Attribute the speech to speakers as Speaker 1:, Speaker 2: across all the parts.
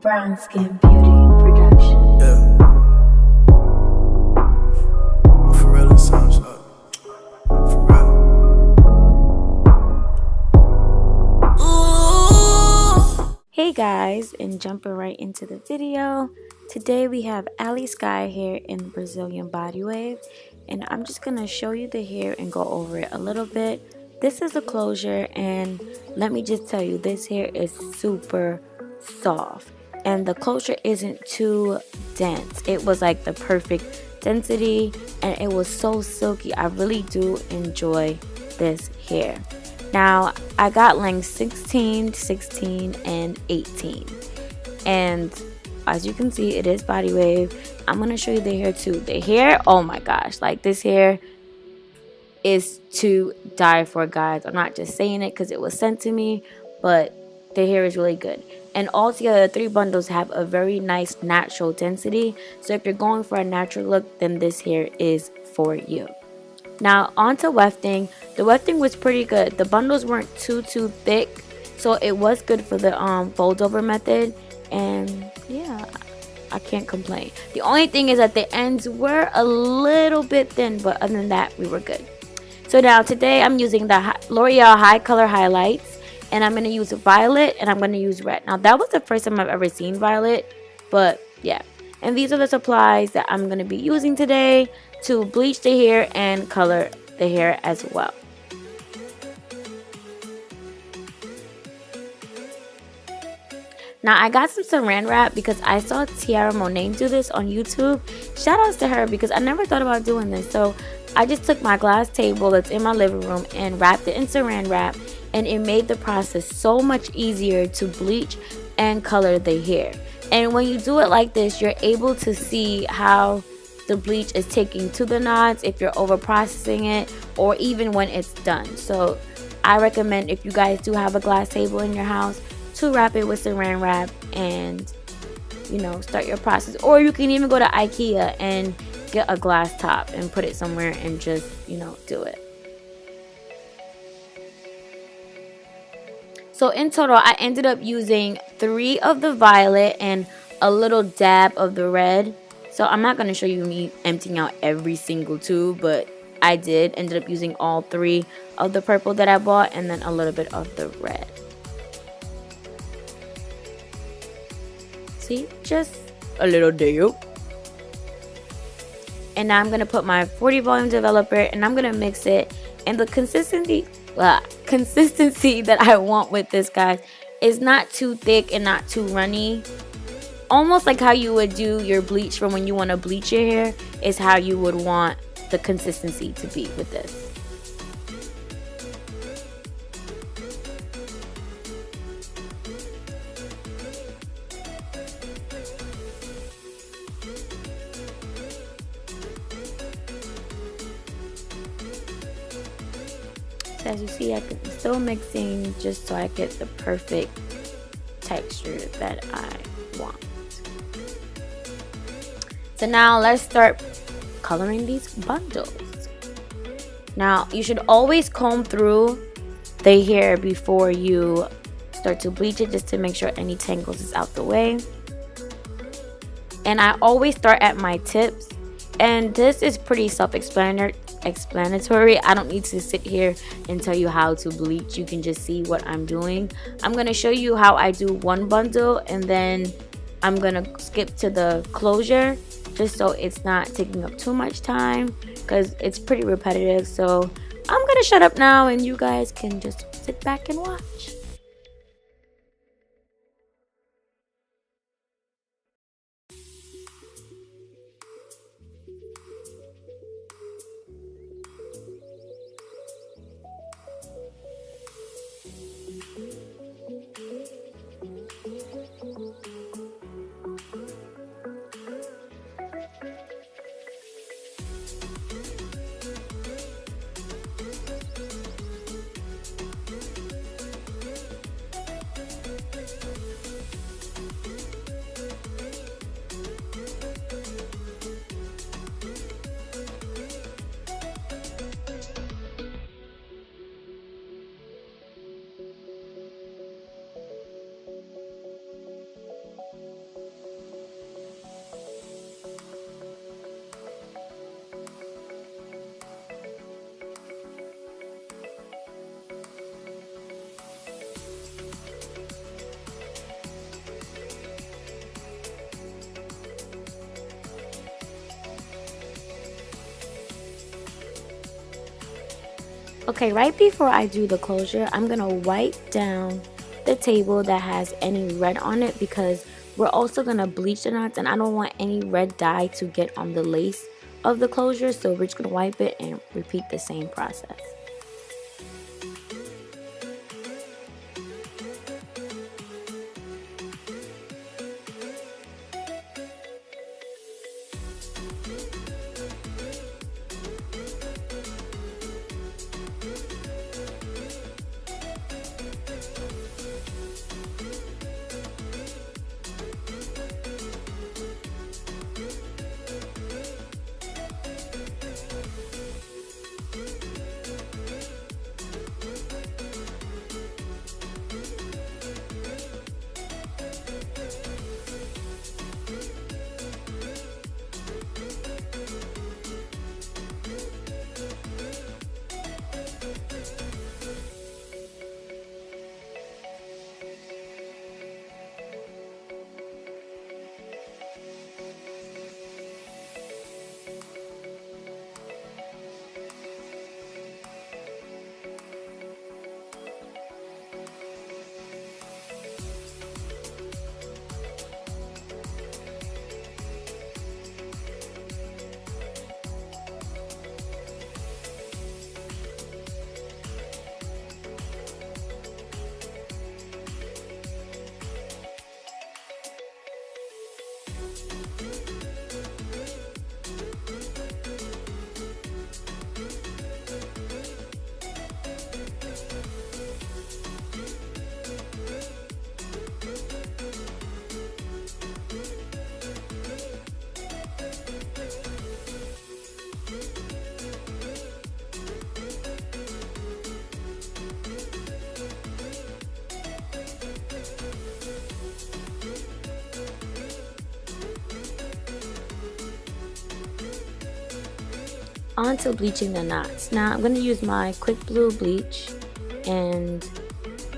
Speaker 1: Brwnskindbeaut production.
Speaker 2: Yeah. For real, it sounds up. For real.
Speaker 1: Hey guys, and jumping right into the video. Today we have Ali Sky Hair in Brazilian Body Wave, and I'm just gonna show you the hair and go over it a little bit. This is the closure, and let me just tell you, this hair is super soft and the closure isn't too dense. It was like the perfect density and it was so silky. I really do enjoy this hair. Now I got length 16, 16, and 18, and as you can see, it is body wave. I'm gonna show you the hair too. The hair, oh my gosh, like this hair is to die for, guys. I'm not just saying it because it was sent to me, but the hair is really good. And altogether, the 3 bundles have a very nice natural density. So if you're going for a natural look, then this hair is for you. Now on to wefting. The wefting was pretty good. The bundles weren't too thick, so it was good for the fold over method. And yeah, I can't complain. The only thing is that the ends were a little bit thin, but other than that, we were good. So now today I'm using the Loreal High Color Highlights, and I'm going to use violet and I'm going to use red. Now that was the first time I've ever seen violet, but yeah. And these are the supplies that I'm going to be using today to bleach the hair and color the hair as well. Now I got some saran wrap because I saw Tiara Monet do this on YouTube. Shout outs to her because I never thought about doing this. So I just took my glass table that's in my living room and wrapped it in saran wrap, and it made the process so much easier to bleach and color the hair. And when you do it like this, you're able to see how the bleach is taking to the knots if you're over processing it, or even when it's done. So I recommend, if you guys do have a glass table in your house, to wrap it with saran wrap and, you know, start your process. Or you can even go to IKEA and get a glass top and put it somewhere and just, you know, do it. So in total, I ended up using 3 of the violet and a little dab of the red. So I'm not going to show you me emptying out every single tube, but I ended up using all 3 of the purple that I bought, and then a little bit of the red. See, just a little dab. And now I'm going to put my 40 volume developer and I'm going to mix it. And the consistency that I want with this, guys, is not too thick and not too runny. Almost like how you would do your bleach from when you want to bleach your hair is how you would want the consistency to be with this. As you see, I'm still mixing just so I get the perfect texture that I want. So now let's start coloring these bundles. Now you should always comb through the hair before you start to bleach it, just to make sure any tangles is out the way. And I always start at my tips, and this is pretty self-explanatory. I don't need to sit here and tell you how to bleach. You can just see what I'm doing. I'm going to show you how I do one bundle, and then I'm going to skip to the closure just so it's not taking up too much time because it's pretty repetitive. So I'm going to shut up now and you guys can just sit back and watch. Okay, right before I do the closure, I'm going to wipe down the table that has any red on it because we're also going to bleach the knots and I don't want any red dye to get on the lace of the closure. So we're just going to wipe it and repeat the same process. On to bleaching the knots. Now I'm going to use my quick blue bleach and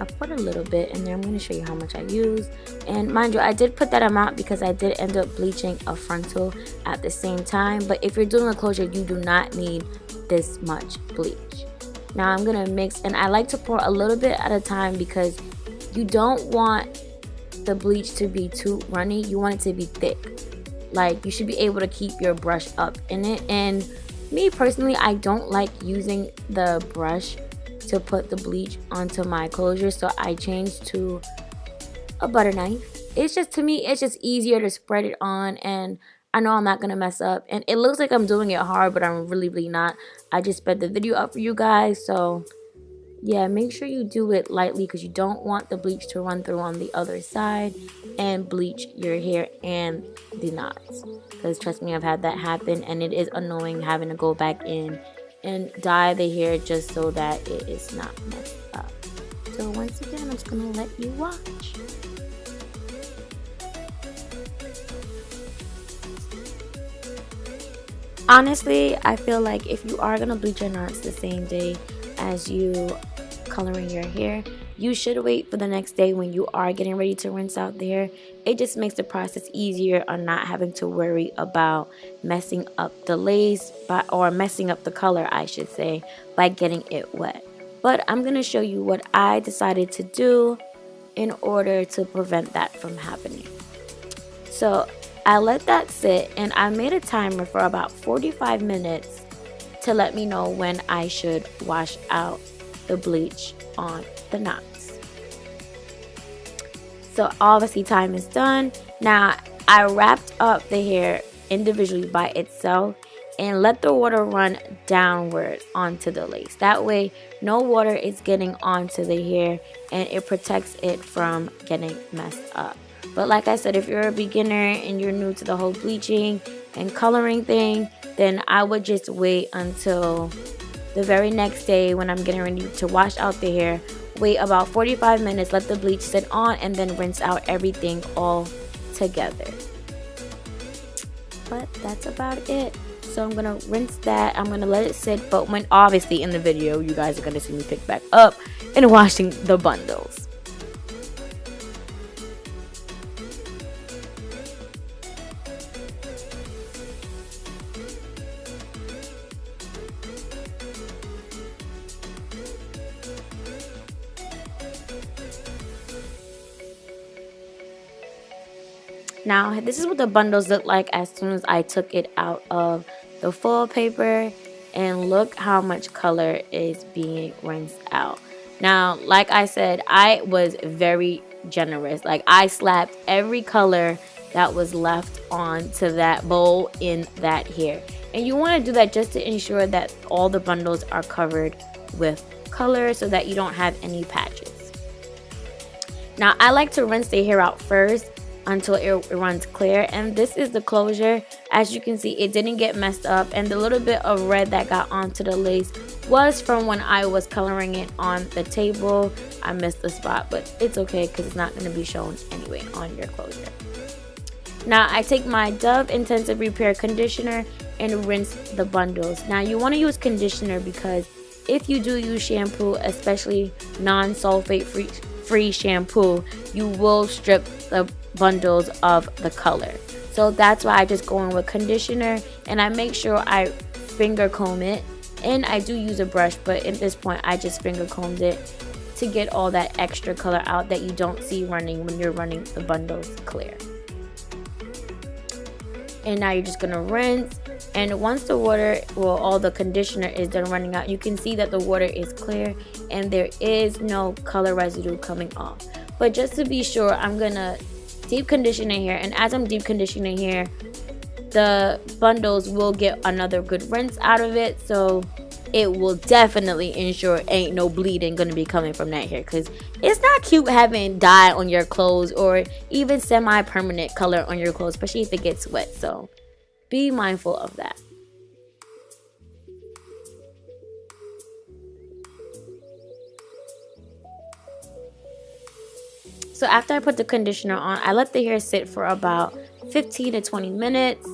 Speaker 1: I put a little bit in there. I'm going to show you how much I used. And mind you, I did put that amount because I did end up bleaching a frontal at the same time. But if you're doing a closure, you do not need this much bleach. Now I'm going to mix, and I like to pour a little bit at a time because you don't want the bleach to be too runny. You want it to be thick. Like, you should be able to keep your brush up in it. And me personally, I don't like using the brush to put the bleach onto my closure, so I changed to a butter knife. It's just, to me, it's just easier to spread it on, and I know I'm not gonna mess up. And it looks like I'm doing it hard, but I'm really not. I just sped the video up for you guys, so yeah, make sure you do it lightly because you don't want the bleach to run through on the other side and bleach your hair and the knots. Because trust me, I've had that happen, and it is annoying having to go back in and dye the hair just so that it is not messed up. So once again, I'm just gonna let you watch. Honestly, I feel like if you are gonna bleach your knots the same day as you coloring your hair, you should wait for the next day when you are getting ready to rinse out the hair. It just makes the process easier on not having to worry about messing up the lace or messing up the color, I should say, by getting it wet. But I'm going to show you what I decided to do in order to prevent that from happening. So I let that sit, and I made a timer for about 45 minutes to let me know when I should wash out the bleach on the knots. So obviously time is done. Now I wrapped up the hair individually by itself and let the water run downward onto the lace. That way no water is getting onto the hair and it protects it from getting messed up. But like I said, if you're a beginner and you're new to the whole bleaching and coloring thing, then I would just wait until the very next day when I'm getting ready to wash out the hair. Wait about 45 minutes, let the bleach sit on, and then rinse out everything all together. But that's about it. So I'm gonna rinse that, I'm gonna let it sit, but when obviously in the video you guys are gonna see me pick back up and washing the bundles. Now this is what the bundles look like as soon as I took it out of the foil paper, and look how much color is being rinsed out. Now, like I said, I was very generous. Like, I slapped every color that was left onto that bowl in that hair. And you want to do that just to ensure that all the bundles are covered with color so that you don't have any patches. Now, I like to rinse the hair out first until it runs clear, and this is the closure. As you can see, it didn't get messed up, and the little bit of red that got onto the lace was from when I was coloring it on the table. I missed the spot, but it's okay because it's not going to be shown anyway on your closure. Now I take my Dove Intensive Repair conditioner and rinse the bundles. Now you want to use conditioner because if you do use shampoo, especially non-sulfate free shampoo, you will strip the bundles of the color. So that's why I just go in with conditioner, and I make sure I finger comb it, and I do use a brush, but at this point I just finger combed it to get all that extra color out that you don't see running when you're running the bundles clear. And now you're just gonna rinse, and once the water, well, all the conditioner is done running out, you can see that the water is clear and there is no color residue coming off. But just to be sure, I'm gonna deep condition it here, and as I'm deep conditioning here, the bundles will get another good rinse out of it, so it will definitely ensure ain't no bleeding gonna be coming from that hair, because it's not cute having dye on your clothes or even semi-permanent color on your clothes, especially if it gets wet. So be mindful of that. So after I put the conditioner on, I let the hair sit for about 15 to 20 minutes.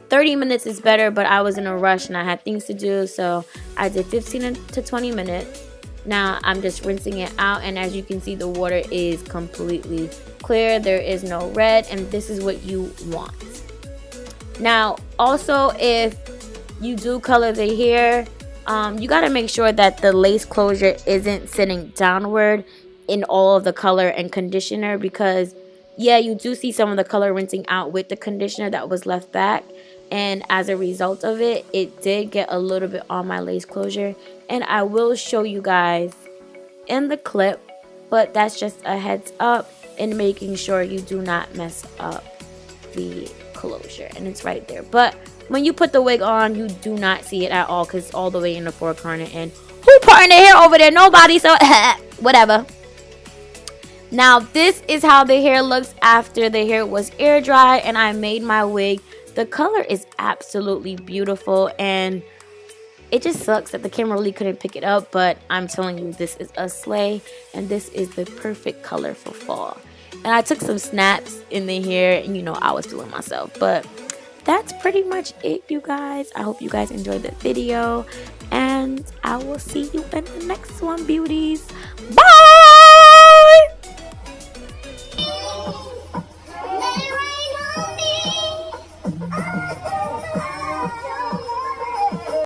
Speaker 1: 30 minutes is better, but I was in a rush and I had things to do, so I did 15 to 20 minutes. Now I'm just rinsing it out, and as you can see, the water is completely clear. There is no red, and this is what you want. Now also, if you do color the hair, you got to make sure that the lace closure isn't sitting downward in all of the color and conditioner, because yeah, you do see some of the color rinsing out with the conditioner that was left back, and as a result of it, it did get a little bit on my lace closure, and I will show you guys in the clip, but that's just a heads up in making sure you do not mess up the closure, and it's right there. But when you put the wig on, you do not see it at all because it's all the way in the four corner, and who parting their hair over there? Nobody, so whatever. Now this is how the hair looks after the hair was air dry and I made my wig. The color is absolutely beautiful, and it just sucks that the camera really couldn't pick it up, but I'm telling you, this is a slay, and this is the perfect color for fall. And I took some snaps in the hair, and you know, I was feeling myself. But that's pretty much it, you guys. I hope you guys enjoyed the video, and I will see you in the next one, beauties. Bye!